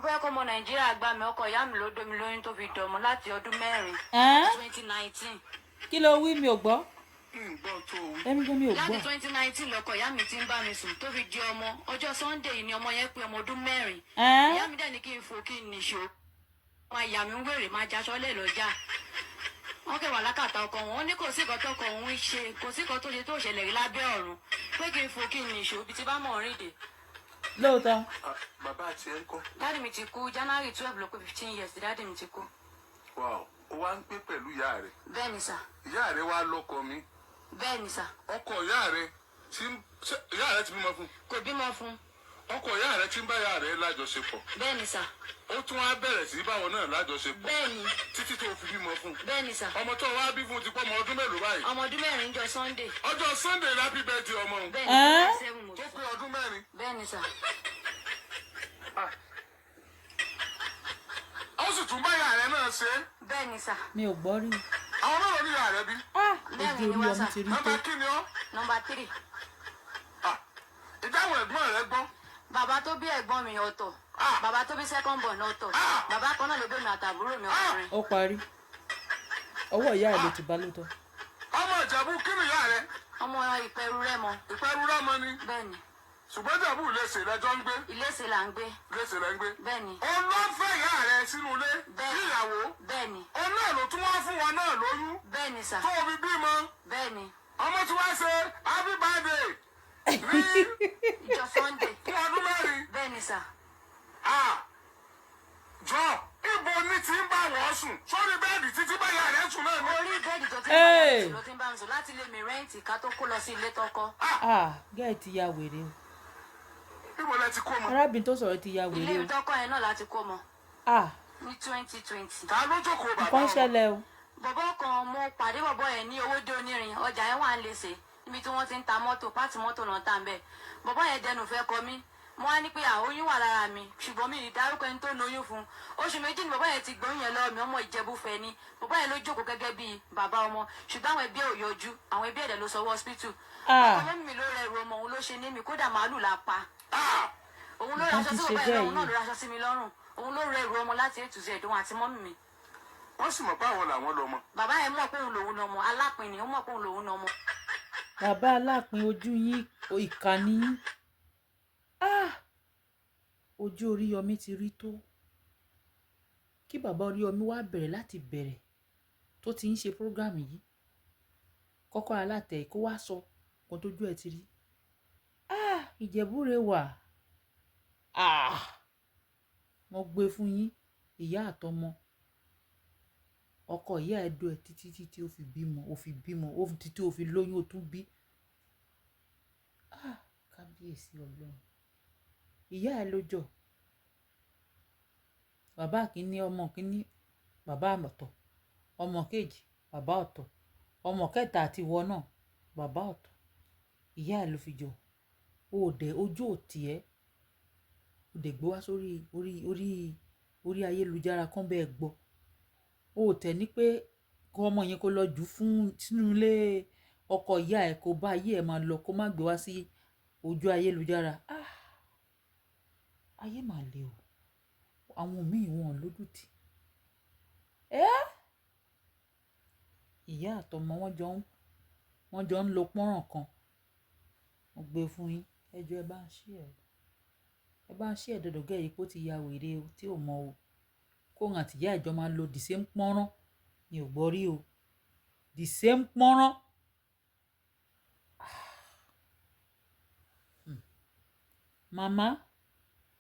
fẹ́ kọ́ ọmọ Nàìjíríà gbà mí ọkọ ìyá mi ló dómi lóyún tó fi dọ̀mọ́ láti ọdún 4 2019. Kí ló wí mi ò gbọ́? Èmi gan mi ò gbọ́. Láti 2019 lọkọ ìyá mi ti ń bá mi sùn tó fi di ọmọ ọjọ́ Sunday yìí ni ọmọ yẹn pé ọmọ ọdún 4. Ìyá mi dẹ̀ ní kí n fò kí n nìṣó. Wọ́n ìyá mi ń wèrè máa jaṣọ́ lẹ̀ lọ́jà. Wọ́n kẹwàá lákàtà ọkọ wọn ní kò sí nǹkan tọkọ òun ṣe kò sí nǹkan tó ṣe tó ṣẹlẹ̀ rí lábẹ́ ọ̀run pé kí n fò kí n nìṣó ibi tí bá mọ̀ rìn dé. Lóòótọ́. Bàbá àti ẹ̀ ń kọ́. Dáàdì mi ti kú January 12 ló pé 15 years dáàdì mi ti kú. Wow, ó wá ń gbé pẹ̀lú ìyá rẹ̀. Bẹ́ẹ̀ni sà. Ìyá rẹ̀ wá lọ́kọ mi. Bẹ́ẹ̀ni sà. Ọkọ ìyá rẹ̀ ti bímọ fún. Kò bímọ fún. Ọkọ ìyá rẹ̀ ti ń bá ìyá rẹ̀ lájọṣepọ̀. Bẹ́ẹ̀ni sà. Ó tún wá bẹ̀rẹ̀ sí báwọn náà lájọṣepọ̀. Bẹ́ẹ̀ni. Títí tó fi bímọ fún. Bẹ́ẹ̀ni sà. Ọmọ tó wá bí fún ti pọ́ ọmọ ọdún mélòó báyìí? Ọmọ ọdún 4 jọ Sunday. Ọjọ́ Sunday la bí bẹ́ẹ̀ di ọmọ òun. Bẹ́ẹ̀ni. Tó pé ọdún 4. Bẹ́ẹ̀ni sà. Ó sì tún bá ìyá rẹ̀ náà ṣe. Bẹ́ẹ̀ni sà. Mi ò gbọ́ rí. Àwọn mélòó ni ìyá rẹ̀ bí? Ojú orí ọmọ ti rí tó. Nọ́mbà kí ni ọ́? Number 3. Ìdáhùn ẹ̀gbọ́n rẹ̀ gbọ́. Bàbá tó bí ẹ̀gbọ́n mi ọ̀tọ̀. Bàbá tó bí second born ọ̀tọ̀. Bàbá kan náà ló bí mi àtàbúrò mi ọkùnrin. Ó parí. Ọwọ́ ìyá ẹ̀ ló ti bá lóòótọ́. Ọmọ Ìjẹ̀bú kí ni ìyá rẹ̀? Ọmọ Ìpẹ̀rù Rẹ́mọ. Ìpẹ̀rù Rẹ́mọ ni. Bẹ́ẹ̀ni. Ṣùgbọ́n Ìjẹ̀bú Ìlẹsè lẹ́jọ́ ń gbé. Ìlẹsè là ń gbé. Ìlẹsè lẹ́ ń gbé. Bẹ́ẹ̀ni. Òun ló ń fẹ́ ìyá rẹ̀ sínú ilé. Bẹ́ẹ̀ni. Bí ìyàwó. Bẹ́ẹ̀ni. Òun náà ló tún wá fún wọn náà lóyún. Bẹ́ẹ̀ni sà. Tó o fi bímọ. Bẹ́ẹ̀ni. Ọmọ tí wọ́n ṣe happy birthday. Ìjọ Sunday. Fún ọdún 4. Bẹ́ẹ̀ni sà. Jọ ibo ní ti ń bá wọn sùn sórí bẹ́ẹ̀dì títí bá ìyá rẹ̀ sùn náà ni. Orí bẹ́ẹ̀dì tó ti ń bá wọn sùn ló ti ń bá wọn sùn láti lè mi rẹ́ǹtì ká tó kó lọ sí ilé tọkọ. Gẹ́ẹ̀ ti ya wèrè o. Ibo lẹ ti kó mọ. Arábìnrin tó sọ̀rọ̀ ti ya wèrè o. Ilé tọkọ yẹn náà láti kó mọ. Ní 2020. Ta ló jókòó bàbá Nǹkan wọn? ṣẹlẹ̀ o. Bọ̀bọ́ kan mo pàdé bọ̀bọ́ yẹn ní Owódé Onírin ọjà yẹn wà ń lè ṣe níbi tí wọ́n ti ń ta mọ́tò pàtì mọ́tò náà tà ń bẹ̀. Bọ̀bọ́ yẹn dẹnu fẹ́ kọ mí mo wá ní pé oyún wà lára mi ṣùgbọ́n mi ì dárúkọ ẹni tó lóyún fún oṣù méjì ni bọ̀bọ́ yẹn ti gbóyún yẹn lọ́wọ́ mi ọmọ Ìjẹ̀bú fẹ́ ni bọ̀bọ́ yẹn ló jókòó gẹ́gẹ́ bí bàbá ọmọ ṣùgbọ́n àwọn ẹbí ẹ̀ ò yọjú àwọn ẹbí ẹ̀dẹ̀ ló sọ wọ́ hospital. ọkọ mi ló rẹ̀ ru ọmọ òun ló ṣe ní mi kódà màálù la pa. òun ló raṣọ sí bọ̀bọ́ yẹn òun náà ló raṣọ sí mi lọ́rùn òun ló rẹ̀ ru ọmọ láti A to Z òun àti mọ́mì mi. Wọ́n sì mọ̀ pé àwọn làwọn lọ́mọ. Bàbá yẹn mọ̀ pé òun lòun lọ́mọ alápin ni ó mọ̀ pé òun lòun lọ́mọ. Bàbá alápin ojú yín ìkànnì yín. Ojú Oríyọmí ti rí tó. Kí bàbá Oríyọmí wá bẹ̀rẹ̀ láti bẹ̀rẹ̀ tó ti ń ṣe prógrámù yìí. Kọ́kọ́ alátẹ̀ kó wá sọ kan tójú ẹ̀ ti rí. Ìjẹ̀bú rẹ wà. Mo gbé fún yín ìyá àtọmọ. Ọkọ ìyá ẹ̀ dó ẹ títí ó fi bímọ ó fi títí ó fi lóyún ó tún bí. Kábíyèsí Ọlọ́run. Ìyá ẹ̀ lójọ́. Bàbá kìíní ọmọ kìíní bàbá ọ̀tọ̀. Ọmọ kejì bàbá ọ̀tọ̀. Ọmọ kẹta àti ìwọ náà bàbá ọ̀tọ̀. Ìyá ẹ̀ ló fi jọ. Ojú òtí ẹ̀. Ó dẹ̀ gbé wá sórí orí ayélujára kan bẹ́ẹ̀ gbọ́. Ó tẹ̀ ní pé kó ọmọ yẹn kó lọ jù fún sínú ilé ọkọ ìyá ẹ̀ kó bá ayé ẹ̀ máa lọ kó má gbé wá sí ojú ayélujára. Ayé mà le o. Àwọn míì wọn lójútì. Ìyá àtọmọ wọ́n jọ ń lo pọ́nrán kan. Mo gbé fún yín. Ẹjọ́ ẹ bá ń ṣí ẹ̀. Ẹ bá ń ṣí ẹ̀ dọ̀dọ̀gẹ́ yìí kó ti ya wèrè o tí ò mọ o. Kóhun àti ìyá ìjọ máa lo the same pọ́nrán mi ò gbọ́ rí o. The same pọ́nrán. Màmá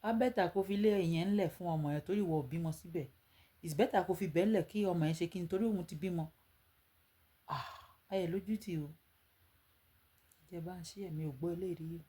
á bẹ́tà kó fi lé ìyẹn ńlẹ̀ fún ọmọ yẹn torí ìwọ ò bímọ síbẹ̀. It's better kó fi bẹ́ẹ̀ lẹ̀ kí ọmọ yẹn ṣe kí n torí òun ti bímọ. Ayẹ̀ lójú tì o. Ìjẹba ń ṣí ẹ̀mí ò gbọ́ eléyìí o.